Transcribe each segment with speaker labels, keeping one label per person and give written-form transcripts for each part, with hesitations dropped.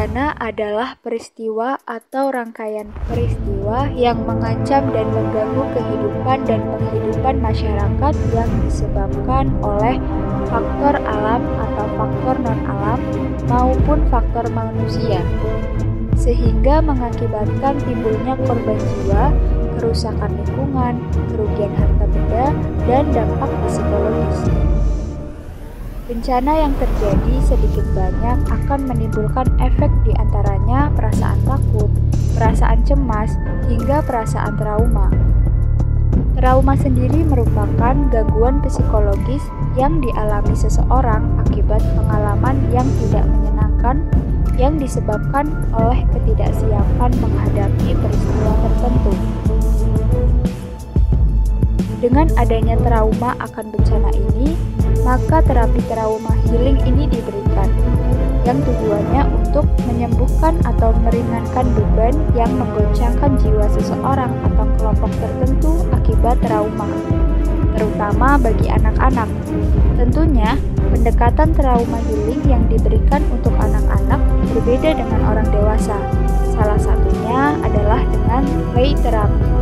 Speaker 1: Bencana adalah peristiwa atau rangkaian peristiwa yang mengancam dan mengganggu kehidupan dan penghidupan masyarakat yang disebabkan oleh faktor alam atau faktor non-alam maupun faktor manusia, sehingga mengakibatkan timbulnya korban jiwa, kerusakan lingkungan, kerugian harta benda, dan dampak psikologis. Bencana yang terjadi sedikit banyak akan menimbulkan efek diantaranya perasaan takut, perasaan cemas, hingga perasaan trauma. Trauma sendiri merupakan gangguan psikologis yang dialami seseorang akibat pengalaman yang tidak menyenangkan yang disebabkan oleh ketidaksiapan menghadapi peristiwa tertentu. Dengan adanya trauma akan bencana ini, maka terapi trauma healing ini diberikan, yang tujuannya untuk menyembuhkan atau meringankan beban yang menggoncangkan jiwa seseorang atau kelompok tertentu akibat trauma, terutama bagi anak-anak. Tentunya, pendekatan trauma healing yang diberikan untuk anak-anak berbeda dengan orang dewasa. Salah satunya adalah dengan play therapy.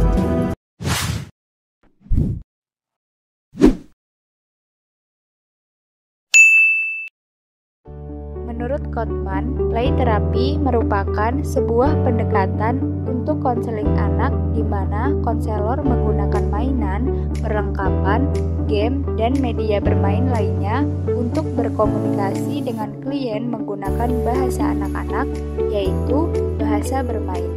Speaker 1: Menurut Gottman, play therapy merupakan sebuah pendekatan untuk konseling anak di mana konselor menggunakan mainan, perlengkapan, game, dan media bermain lainnya untuk berkomunikasi dengan klien menggunakan bahasa anak-anak, yaitu bahasa bermain.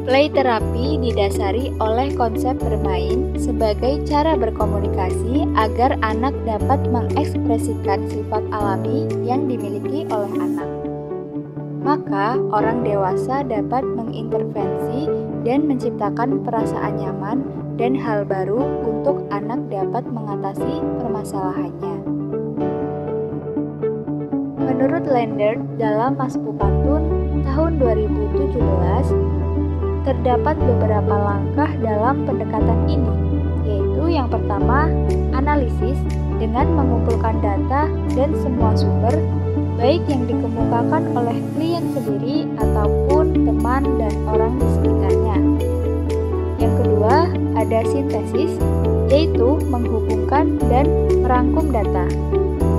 Speaker 1: Play therapy didasari oleh konsep bermain sebagai cara berkomunikasi agar anak dapat mengekspresikan sifat alami yang dimiliki oleh anak. Maka, orang dewasa dapat mengintervensi dan menciptakan perasaan nyaman dan hal baru untuk anak dapat mengatasi permasalahannya. Menurut Lander dalam Masku Pantun tahun 2017, terdapat beberapa langkah dalam pendekatan ini, yaitu yang pertama, analisis dengan mengumpulkan data dan semua sumber, baik yang dikemukakan oleh klien sendiri ataupun teman dan orang di sekitarnya. Yang kedua, ada sintesis, yaitu menghubungkan dan merangkum data.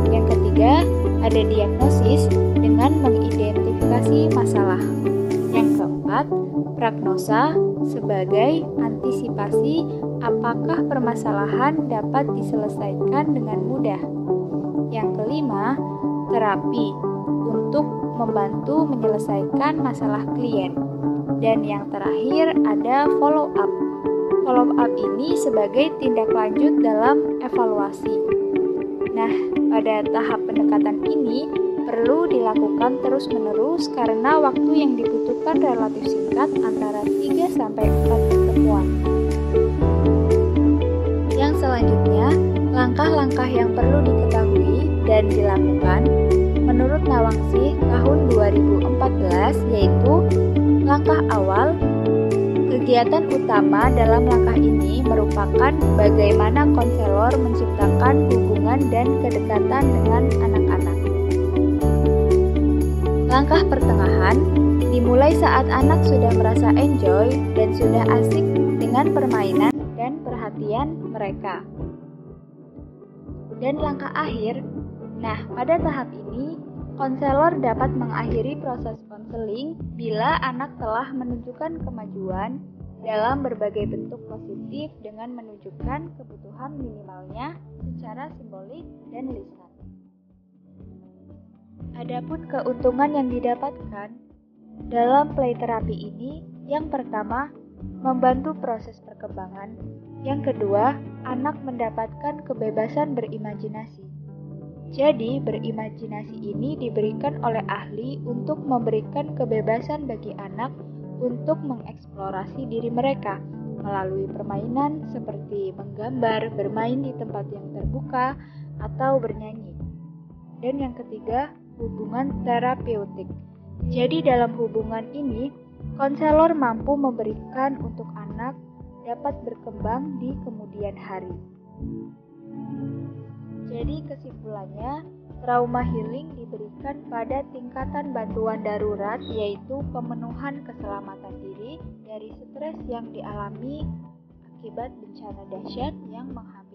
Speaker 1: Yang ketiga, ada diagnosis dengan mengidentifikasi masalah. Yang keempat, prognosa sebagai antisipasi apakah permasalahan dapat diselesaikan dengan mudah. Yang kelima, terapi untuk membantu menyelesaikan masalah klien. Dan yang terakhir ada follow up. Follow up ini sebagai tindak lanjut dalam evaluasi. Nah, pada tahap pendekatan ini perlu dilakukan terus-menerus karena waktu yang dibutuhkan relatif singkat antara 3-4 pertemuan. Yang selanjutnya, langkah-langkah yang perlu diketahui dan dilakukan menurut Nawangsih tahun 2014 yaitu langkah awal. Kegiatan utama dalam langkah ini merupakan bagaimana konselor menciptakan hubungan dan kedekatan dengan anak-anak. Langkah pertengahan dimulai saat anak sudah merasa enjoy dan sudah asik dengan permainan dan perhatian mereka. Dan langkah akhir, nah pada tahap ini, konselor dapat mengakhiri proses konseling bila anak telah menunjukkan kemajuan dalam berbagai bentuk positif dengan menunjukkan kebutuhan minimalnya secara simbolik dan lisan. Adapun keuntungan yang didapatkan dalam play therapy ini, yang pertama, membantu proses perkembangan. Yang kedua, anak mendapatkan kebebasan berimajinasi. Jadi, berimajinasi ini diberikan oleh ahli untuk memberikan kebebasan bagi anak untuk mengeksplorasi diri mereka melalui permainan seperti menggambar, bermain di tempat yang terbuka, atau bernyanyi. Dan yang ketiga, hubungan terapeutik. Jadi dalam hubungan ini, konselor mampu memberikan untuk anak dapat berkembang di kemudian hari. Jadi kesimpulannya, Trauma healing diberikan pada tingkatan bantuan darurat, yaitu pemenuhan keselamatan diri dari stres yang dialami akibat bencana dahsyat yang menghambat